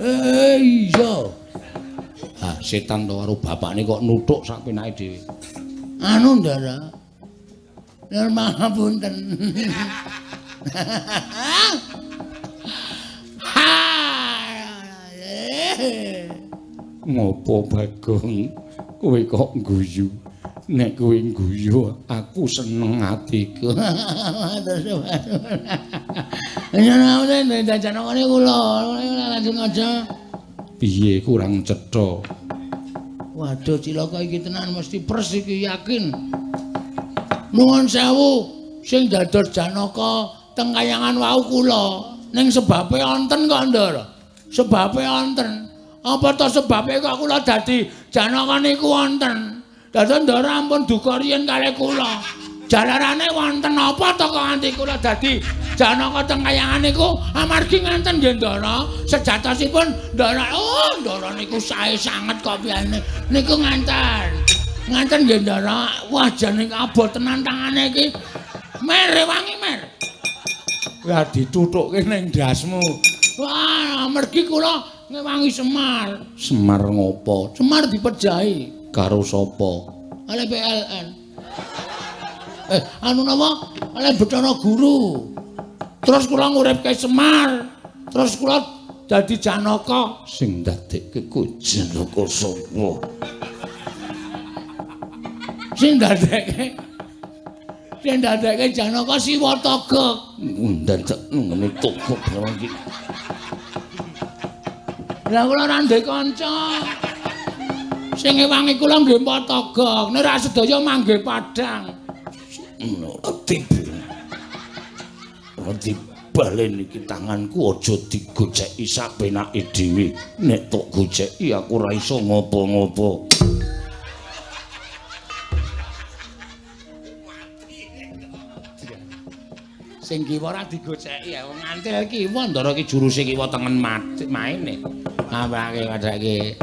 Iya. Ah, setan to karo bapakne kok nuthuk sak penake dhewe. Anu Ndara. Nur mahapunten. Ngopo Bagong? Kowe kok guyu? Nek kowe guyu, aku seneng atiku. Yen ana dajanane kula, langsung aja. Piye kurang cetha? Waduh Cilaka iki tenan mesti pres iki yakin. Nuwun sewu, sing dados Janaka teng kayangan wau kula. Ning sebabe wonten kok Ndara. Sebabe wonten. Apa to sebabe kok kula dadi Janaka niku wonten? Dados Ndara ampun duka riyen kalih kula. Jalarane wonten apa to kok nganti kula dadi Janaka teng kayangan niku amargi ngenten nggih Ndara. Sejatosipun Ndara, Ndara niku sae sanget kok piyane. Niku ngenten. Ngenten nggih Ndara. Wah jane abot tenan tangane iki. Mer wangi mer. Ya ditutukke ning dasmu. Wah, amargi kula ngewangi Semar. Semar ngopo? Semar dipejahi karo sapa? Oleh PLN. Anu napa? Oleh Bathara Guru. Terus kula nguripke Semar. Terus kula dadi Janaka sing dadekke ku Janaka sapa? Sing dadekke Janaka Siwatagak. Ndadak ngene toko barang iki. Lah kula ora ndek kanca. Sing ngewangi kula nggih Patagak, nek ra sedaya manggih Padang. Ati balen iki tanganku aja digoceki sapenake dhewe. Nek tok goceki aku ora iso ngopo-ngopo. Sing kiwa ora digoceki ya wong ngantil kiwa Ndara iki juruse kiwa tengen maine. Ngapake kadake